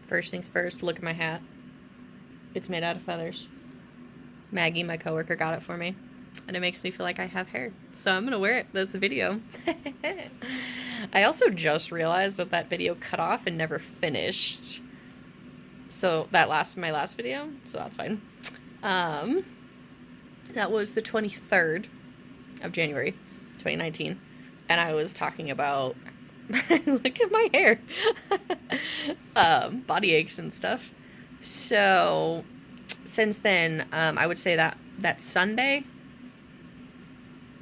First things first, look at my hat. It's made out of feathers. Maggie, my coworker, got it for me. And it makes me feel like I have hair. So I'm going to wear it this video. I also just realized that that video cut off and never finished. So my last video. So that's fine. That was the 23rd of January, 2019. And I was talking about, look at my hair, body aches and stuff. So since then, I would say that Sunday,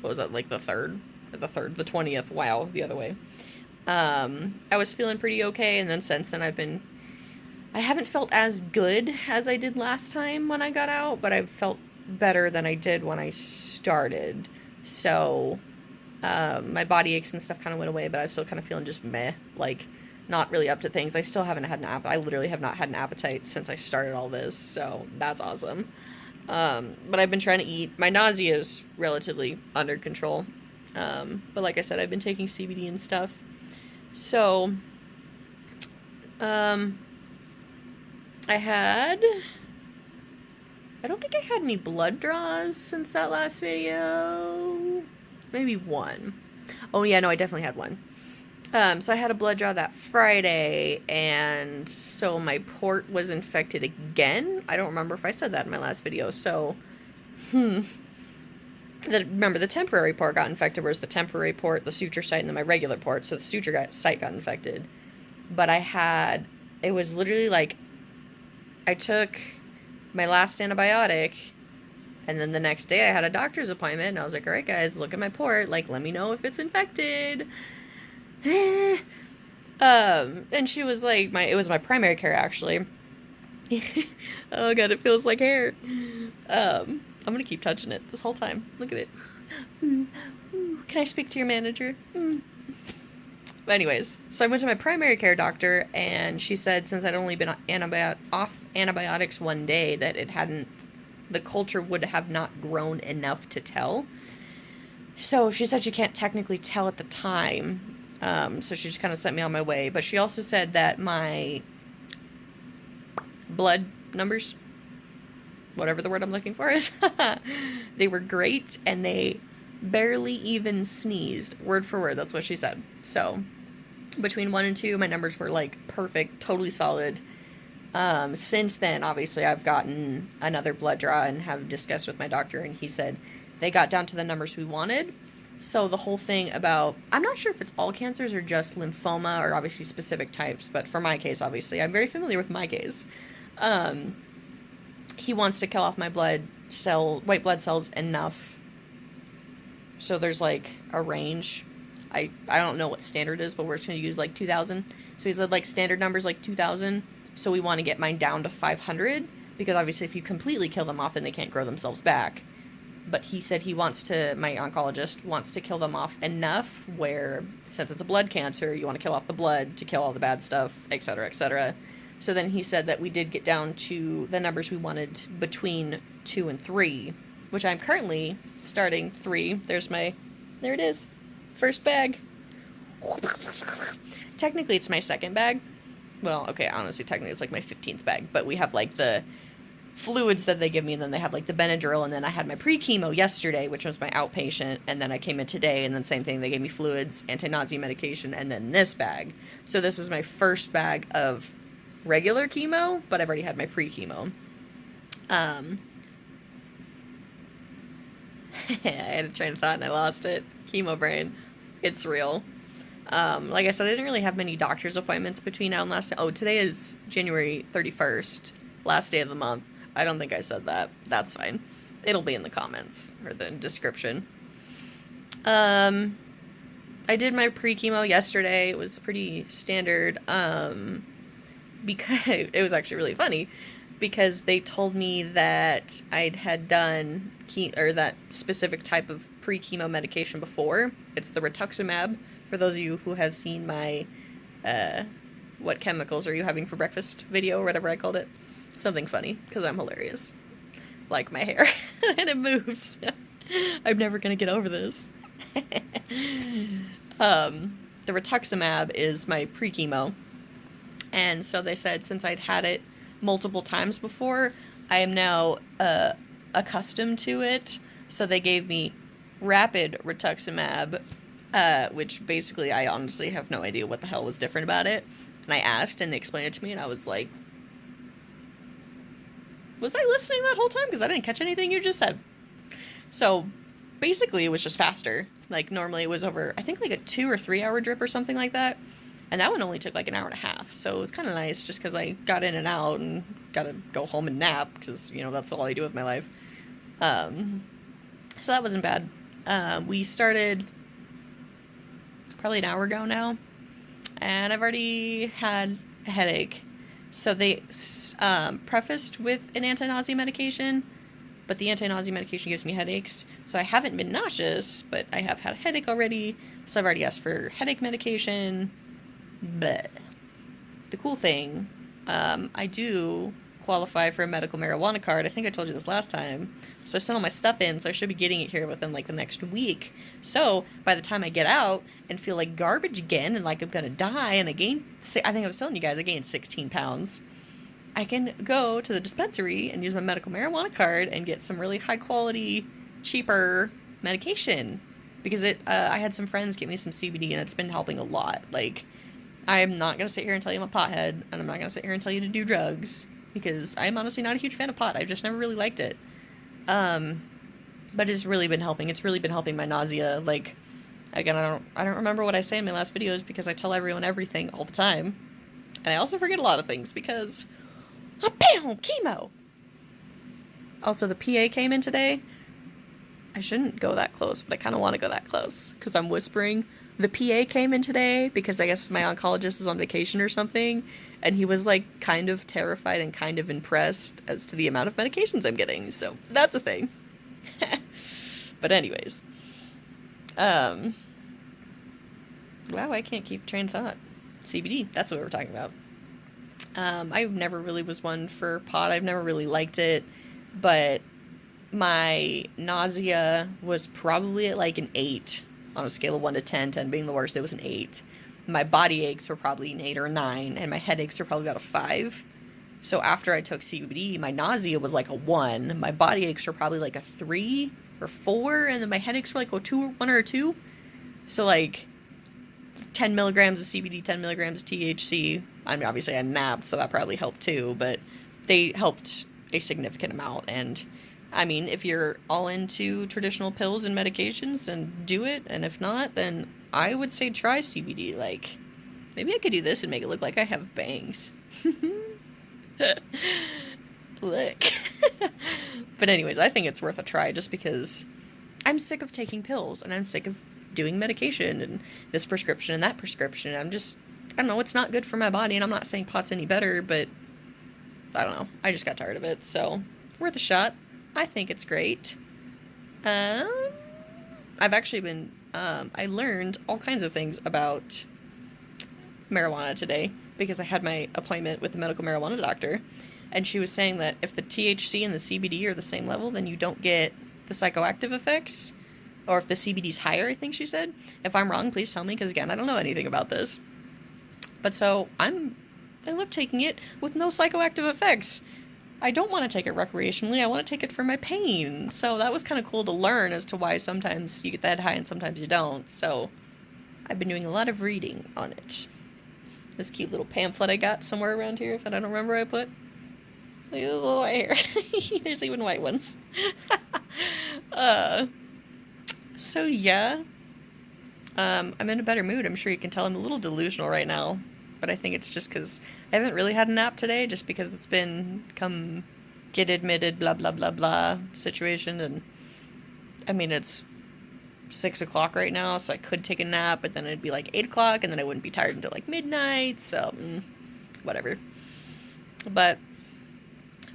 what was that, like the 3rd? Or the 3rd, the 20th, wow, the other way. I was feeling pretty okay, and then since then I haven't felt as good as I did last time when I got out, but I've felt better than I did when I started. So, my body aches and stuff kind of went away, but I was still kind of feeling just meh, like, not really up to things. I still haven't had an appetite. I literally have not had an appetite since I started all this, so that's awesome. But I've been trying to eat. My nausea is relatively under control. But like I said, I've been taking CBD and stuff. So, I don't think I had any blood draws since that last video. Maybe one. Oh yeah, no, I definitely had one. So I had a blood draw that Friday, and so my port was infected again. I don't remember if I said that in my last video. So, remember, the temporary port got infected, whereas the temporary port, the suture site, and then my regular port, so the suture site got infected. But it was literally like, I took my last antibiotic, and then the next day I had a doctor's appointment, and I was like, all right, guys, look at my port, like, let me know if it's infected. And she was like, it was my primary care, actually. Oh god, it feels like hair. I'm gonna keep touching it this whole time. Look at it. Can I speak to your manager? But anyways, so I went to my primary care doctor, and she said since I'd only been off antibiotics one day, that the culture would have not grown enough to tell. So she said she can't technically tell at the time. So she just kind of sent me on my way. But she also said that my blood numbers, whatever the word I'm looking for is, they were great, and they barely even sneezed. Word for word, that's what she said. So between 1 and 2, my numbers were like perfect, totally solid. Since then, obviously, I've gotten another blood draw and have discussed with my doctor, and he said they got down to the numbers we wanted. So the whole thing about, I'm not sure if it's all cancers or just lymphoma, or obviously specific types, but for my case, obviously, I'm very familiar with my case. He wants to kill off my white blood cells enough. So there's like a range. I don't know what standard is, but we're just going to use like 2,000. So he said like standard numbers like 2,000. So we want to get mine down to 500, because obviously if you completely kill them off, then they can't grow themselves back. But he said my oncologist wants to kill them off enough where, since it's a blood cancer, you want to kill off the blood to kill all the bad stuff, etc., etc. So then he said that we did get down to the numbers we wanted between 2 and 3, which I'm currently starting 3. There it is. First bag. Technically, it's my second bag. Well, okay, honestly, technically it's like my 15th bag, but we have like the fluids that they give me, and then they have like the Benadryl, and then I had my pre-chemo yesterday, which was my outpatient, and then I came in today, and then same thing, they gave me fluids, anti-nausea medication, and then this bag. So this is my first bag of regular chemo, but I've already had my pre-chemo. I had a train of thought and I lost it. Chemo brain. It's real. Like I said, I didn't really have many doctor's appointments between now and last time. Oh, today is January 31st, last day of the month. I don't think I said that. That's fine. It'll be in the comments or the description. I did my pre-chemo yesterday. It was pretty standard. Because it was actually really funny, because they told me that I'd had done that specific type of pre-chemo medication before. It's the rituximab. For those of you who have seen my what chemicals are you having for breakfast video, or whatever I called it. Something funny, because I'm hilarious. Like my hair. And it moves. I'm never going to get over this. The rituximab is my pre-chemo. And so they said since I'd had it multiple times before, I am now accustomed to it. So they gave me rapid rituximab, which basically I honestly have no idea what the hell was different about it. And I asked, and they explained it to me, and I was like, was I listening that whole time? Because I didn't catch anything you just said. So basically it was just faster. Like normally it was over, I think like a 2 or 3 hour drip or something like that. And that one only took like an hour and a half. So it was kind of nice just because I got in and out and got to go home and nap because, you know, that's all I do with my life. So that wasn't bad. We started probably an hour ago now, and I've already had a headache. So they prefaced with an anti-nausea medication, but the anti-nausea medication gives me headaches. So I haven't been nauseous, but I have had a headache already. So I've already asked for headache medication. But the cool thing, I do qualify for a medical marijuana card. I think I told you this last time. So I sent all my stuff in, so I should be getting it here within like the next week. So by the time I get out and feel like garbage again and like I'm gonna die and I think I was telling you guys I gained 16 pounds, I can go to the dispensary and use my medical marijuana card and get some really high quality, cheaper medication. Because I had some friends get me some CBD and it's been helping a lot. Like, I'm not going to sit here and tell you I'm a pothead, and I'm not going to sit here and tell you to do drugs, because I'm honestly not a huge fan of pot. I've just never really liked it. But it's really been helping. It's really been helping my nausea. Like, again, I don't remember what I say in my last videos because I tell everyone everything all the time. And I also forget a lot of things because, bam, chemo. Also, the PA came in today. I shouldn't go that close, but I kind of want to go that close because I'm whispering. The PA came in today because I guess my oncologist is on vacation or something, and he was like kind of terrified and kind of impressed as to the amount of medications I'm getting. So that's a thing. But anyways, wow, I can't keep train of thought. CBD, that's what we were talking about. I never really was one for pot. I've never really liked it, but my nausea was probably at like an 8 on a scale of 1 to 10, 10 being the worst. It was an 8. My body aches were probably an 8 or a 9, and my headaches were probably about a 5. So after I took CBD, my nausea was like a 1. My body aches were probably like a 3 or 4, and then my headaches were like a 1 or a 2. So like 10 milligrams of CBD, 10 milligrams of THC. I mean, obviously I napped, so that probably helped too, but they helped a significant amount. And I mean, if you're all into traditional pills and medications, then do it. And if not, then I would say try CBD. Like, maybe I could do this and make it look like I have bangs. Look. But anyways, I think it's worth a try just because I'm sick of taking pills and I'm sick of doing medication and this prescription and that prescription. I don't know, it's not good for my body, and I'm not saying pot's any better, but I don't know. I just got tired of it, so worth a shot. I think it's great. I've actually been, I learned all kinds of things about marijuana today because I had my appointment with the medical marijuana doctor, and she was saying that if the THC and the CBD are the same level, then you don't get the psychoactive effects, or if the CBD's higher, I think she said. If I'm wrong, please tell me, because again, I don't know anything about this. But so, I love taking it with no psychoactive effects. I don't want to take it recreationally. I want to take it for my pain. So that was kind of cool to learn as to why sometimes you get that high and sometimes you don't. So I've been doing a lot of reading on it. This cute little pamphlet I got somewhere around here that I don't remember where I put. Look at this little right here. There's even white ones. So yeah. I'm in a better mood. I'm sure you can tell I'm a little delusional right now. But I think it's just because I haven't really had a nap today, just because it's been get admitted, blah, blah, blah, blah situation. And I mean, it's 6 o'clock right now, so I could take a nap, but then it'd be like 8 o'clock, and then I wouldn't be tired until like midnight, so whatever. But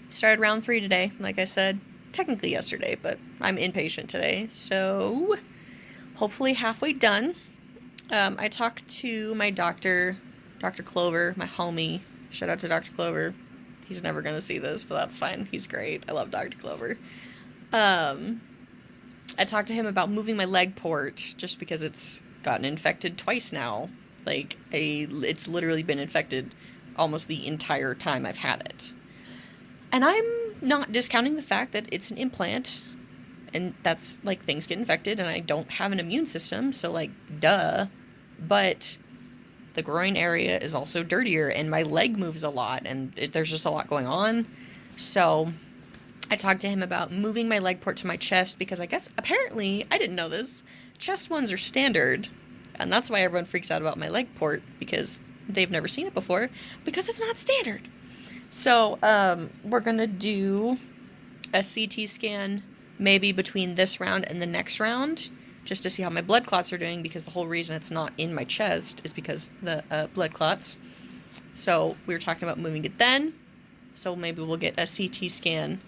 started round 3 today, like I said, technically yesterday, but I'm inpatient today, so hopefully halfway done. I talked to my doctor, Dr. Clover, my homie. Shout out to Dr. Clover. He's never going to see this, but that's fine. He's great. I love Dr. Clover. I talked to him about moving my leg port just because it's gotten infected twice now. Like, it's literally been infected almost the entire time I've had it. And I'm not discounting the fact that it's an implant, and that's, like, things get infected, and I don't have an immune system, so, like, duh. But the groin area is also dirtier, and my leg moves a lot, and there's just a lot going on. So I talked to him about moving my leg port to my chest, because I guess, apparently, I didn't know this, chest ones are standard, and that's why everyone freaks out about my leg port, because they've never seen it before, because it's not standard. So, we're gonna do a CT scan maybe between this round and the next round, just to see how my blood clots are doing, because the whole reason it's not in my chest is because the blood clots. So, we were talking about moving it then, so maybe we'll get a CT scan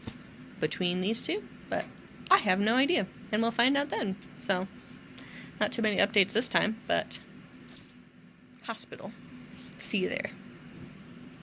between these two, but I have no idea, and we'll find out then. So, not too many updates this time, but hospital. See you there.